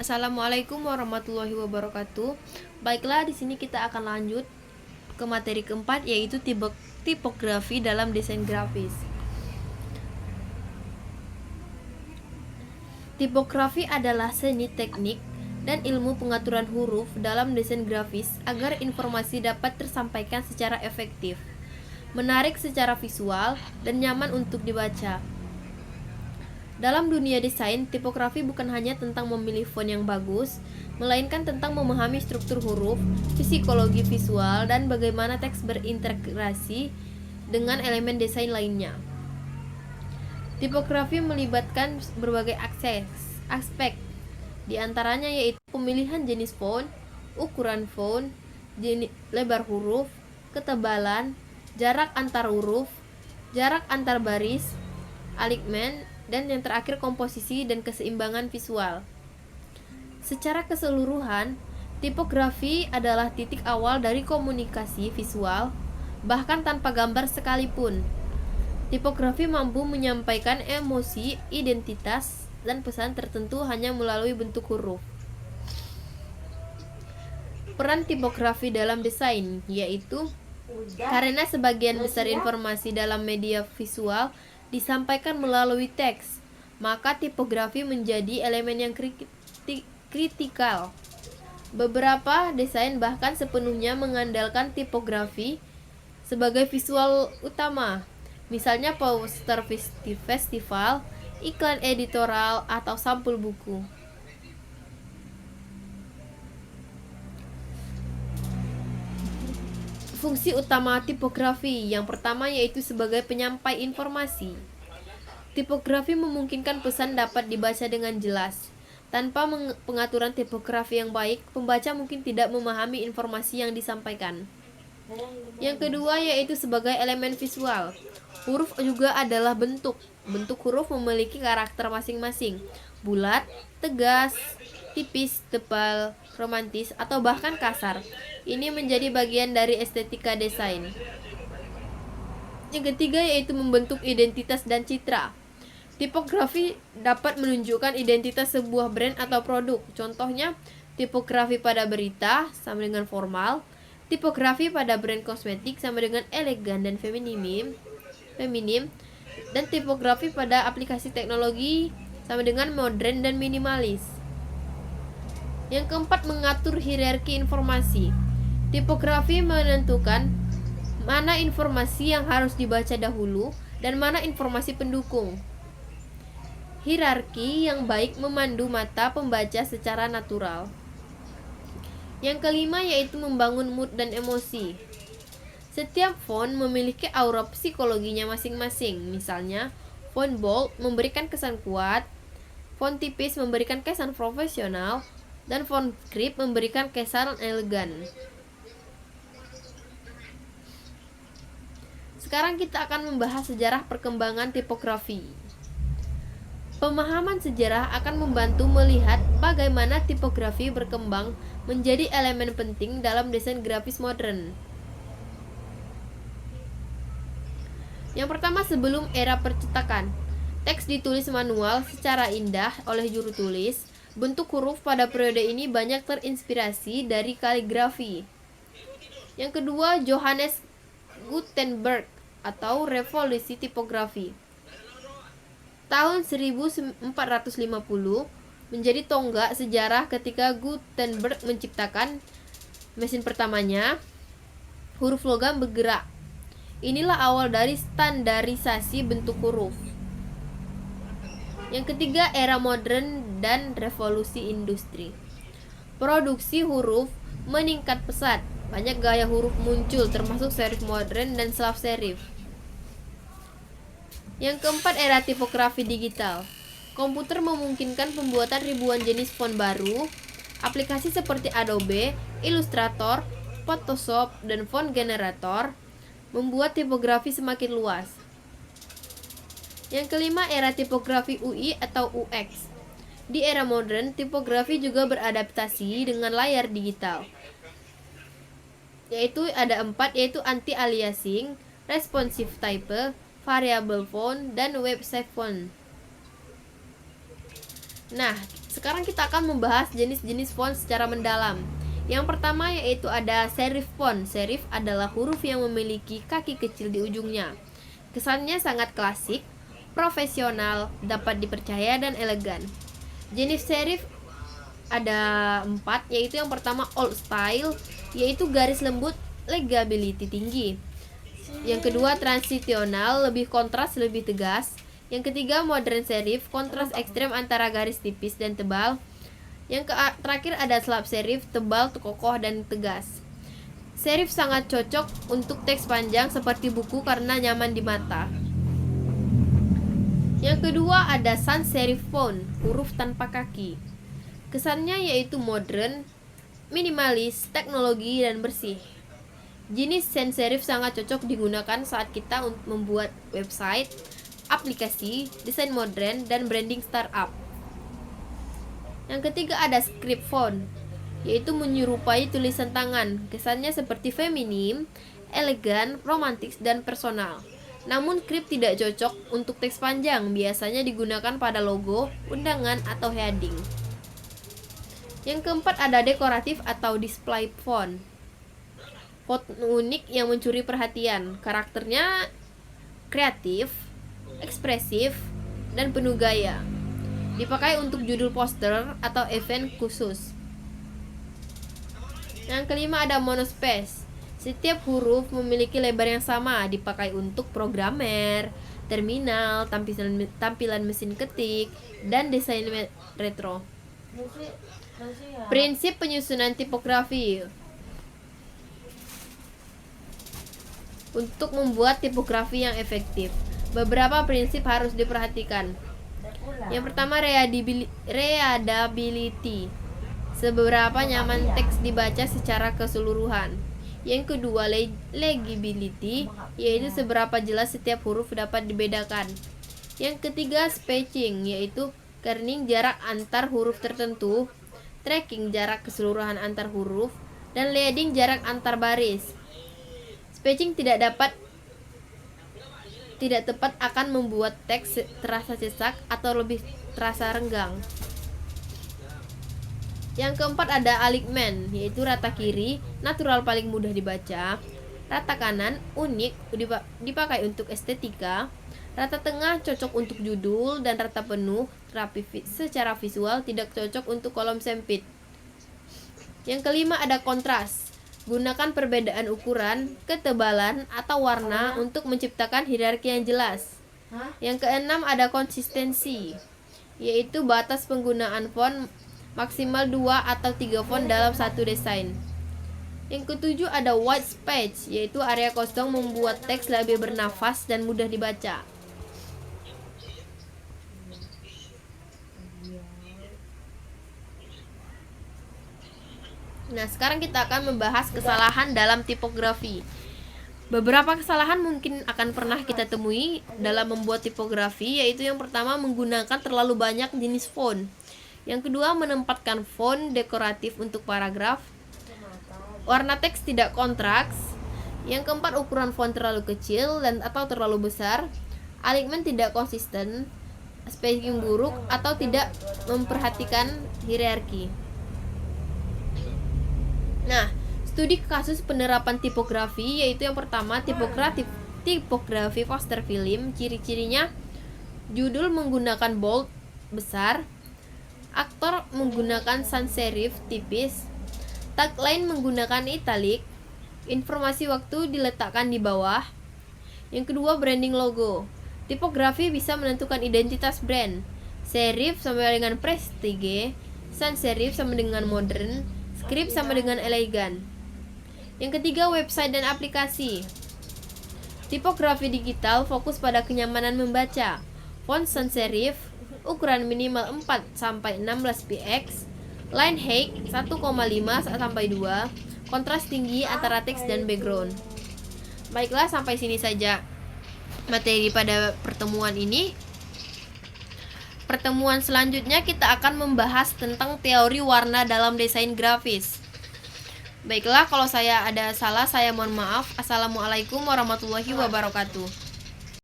Assalamualaikum warahmatullahi wabarakatuh. Baiklah, di sini kita akan lanjut ke materi keempat, yaitu tipografi dalam desain grafis. Tipografi adalah seni teknik dan ilmu pengaturan huruf dalam desain grafis agar informasi dapat tersampaikan secara efektif, menarik secara visual, dan nyaman untuk dibaca. Dalam dunia desain, tipografi bukan hanya tentang memilih font yang bagus, melainkan tentang memahami struktur huruf, psikologi visual, dan bagaimana teks berintegrasi dengan elemen desain lainnya. Tipografi melibatkan berbagai aspek, di antaranya yaitu pemilihan jenis font, ukuran font, lebar huruf, ketebalan, jarak antar huruf, jarak antar baris, alignment, dan yang terakhir komposisi dan keseimbangan visual. Secara keseluruhan, tipografi adalah titik awal dari komunikasi visual, bahkan tanpa gambar sekalipun. Tipografi mampu menyampaikan emosi, identitas, dan pesan tertentu hanya melalui bentuk huruf. Peran tipografi dalam desain yaitu karena sebagian besar informasi dalam media visual disampaikan melalui teks, maka tipografi menjadi elemen yang kritikal. Beberapa desain bahkan sepenuhnya mengandalkan tipografi sebagai visual utama, misalnya poster festival, iklan editorial, atau sampul buku. Fungsi utama tipografi yang pertama yaitu sebagai penyampai informasi. Tipografi memungkinkan pesan dapat dibaca dengan jelas. Tanpa pengaturan tipografi yang baik, pembaca mungkin tidak memahami informasi yang disampaikan. Yang kedua yaitu sebagai elemen visual. Huruf juga adalah bentuk. Bentuk huruf memiliki karakter masing-masing. Bulat, tegas, tipis, tebal, romantis, atau bahkan kasar. Ini menjadi bagian dari estetika desain. Yang ketiga yaitu membentuk identitas dan citra. Tipografi dapat menunjukkan identitas sebuah brand atau produk. Contohnya, tipografi pada berita sama dengan formal, tipografi pada brand kosmetik sama dengan elegan dan feminim, dan tipografi pada aplikasi teknologi sama dengan modern dan minimalis. Yang keempat, mengatur hierarki informasi. Tipografi menentukan mana informasi yang harus dibaca dahulu dan mana informasi pendukung. Hierarki yang baik memandu mata pembaca secara natural. Yang kelima yaitu membangun mood dan emosi. Setiap font memiliki aura psikologinya masing-masing. Misalnya, font bold memberikan kesan kuat, font tipis memberikan kesan profesional, dan font script memberikan kesan elegan. Sekarang kita akan membahas sejarah perkembangan tipografi. Pemahaman sejarah akan membantu melihat bagaimana tipografi berkembang menjadi elemen penting dalam desain grafis modern. Yang pertama, sebelum era percetakan, teks ditulis manual secara indah oleh juru tulis. Bentuk huruf pada periode ini banyak terinspirasi dari kaligrafi. Yang kedua, Johannes Gutenberg atau revolusi tipografi. Tahun 1450 menjadi tonggak sejarah ketika Gutenberg menciptakan mesin pertamanya, huruf logam bergerak. Inilah awal dari standarisasi bentuk huruf. Yang ketiga, era modern dan revolusi industri. Produksi huruf meningkat pesat. Banyak gaya huruf muncul, termasuk serif modern dan sans serif. Yang keempat, era tipografi digital. Komputer memungkinkan pembuatan ribuan jenis font baru. Aplikasi seperti Adobe, Illustrator, Photoshop, dan Font Generator membuat tipografi semakin luas. Yang kelima, era tipografi UI atau UX. Di era modern, tipografi juga beradaptasi dengan layar digital. Yaitu ada 4, yaitu anti-aliasing, responsive type, variable font, dan website font. Nah, Sekarang kita akan membahas jenis-jenis font secara mendalam. Yang pertama yaitu ada serif font. Serif adalah huruf yang memiliki kaki kecil di ujungnya. Kesannya sangat klasik, profesional, dapat dipercaya, dan elegan. Jenis serif ada 4, yaitu yang pertama old style, yaitu garis lembut, legibility tinggi. Yang kedua transitional, lebih kontras, lebih tegas. Yang ketiga modern serif, kontras ekstrem antara garis tipis dan tebal. Yang terakhir ada slab serif, tebal, kokoh, dan tegas. Serif sangat cocok untuk teks panjang seperti buku karena nyaman di mata. Yang kedua ada sans serif font, huruf tanpa kaki. Kesannya yaitu modern, minimalis, teknologi, dan bersih. Jenis sans serif sangat cocok digunakan saat kita membuat website, aplikasi, desain modern, dan branding startup. Yang ketiga ada script font, yaitu menyerupai tulisan tangan. Kesannya seperti feminim, elegan, romantis, dan personal. Namun script tidak cocok untuk teks panjang, biasanya digunakan pada logo, undangan, atau heading. Yang keempat ada dekoratif atau display font. Font unik yang mencuri perhatian, karakternya kreatif, ekspresif, dan penuh gaya. Dipakai untuk judul poster atau event khusus. Yang kelima ada monospace. Setiap huruf memiliki lebar yang sama, dipakai untuk programmer, terminal, tampilan mesin ketik, dan desain retro. Prinsip penyusunan tipografi. Untuk membuat tipografi yang efektif, beberapa prinsip harus diperhatikan. Yang pertama readability, seberapa nyaman teks dibaca secara keseluruhan. Yang kedua legibility, yaitu seberapa jelas setiap huruf dapat dibedakan. Yang ketiga spacing, yaitu kerning jarak antar huruf tertentu, tracking jarak keseluruhan antar huruf, dan leading jarak antar baris. Spacing tidak tepat akan membuat teks terasa sesak atau lebih terasa renggang. Yang keempat ada alignment, yaitu rata kiri, natural paling mudah dibaca. Rata kanan, unik, dipakai untuk estetika. Rata tengah cocok untuk judul, dan rata penuh, rapi secara visual, tidak cocok untuk kolom sempit. Yang kelima ada kontras. Gunakan perbedaan ukuran, ketebalan, atau warna untuk menciptakan hierarki yang jelas. Yang keenam ada konsistensi, yaitu batas penggunaan font maksimal 2 atau 3 font dalam satu desain. Yang ketujuh ada white space, yaitu area kosong membuat teks lebih bernafas dan mudah dibaca. Nah, sekarang kita akan membahas kesalahan dalam tipografi. Beberapa kesalahan mungkin akan pernah kita temui dalam membuat tipografi, yaitu yang pertama menggunakan terlalu banyak jenis font. Yang kedua menempatkan font dekoratif untuk paragraf. Warna teks tidak kontras. Yang keempat ukuran font terlalu kecil dan atau terlalu besar. Alignment tidak konsisten. Spacing buruk atau tidak memperhatikan hierarki. Nah, studi kasus penerapan tipografi yaitu yang pertama tipografi poster film. Ciri-cirinya judul menggunakan bold besar, aktor menggunakan sans serif tipis, tagline menggunakan italic, informasi waktu diletakkan di bawah. Yang kedua branding logo. Tipografi bisa menentukan identitas brand. Serif sama dengan prestige, sans serif sama dengan modern, script sama dengan elegan. Yang ketiga website dan aplikasi. Tipografi digital fokus pada kenyamanan membaca. Font sans serif, ukuran minimal 4-16 px, line height 1,5-2, kontras tinggi antara teks dan background. Baiklah, sampai sini saja materi pada pertemuan ini. Pertemuan selanjutnya kita akan membahas tentang teori warna dalam desain grafis. Baiklah, kalau saya ada salah saya mohon maaf. Assalamualaikum warahmatullahi wabarakatuh.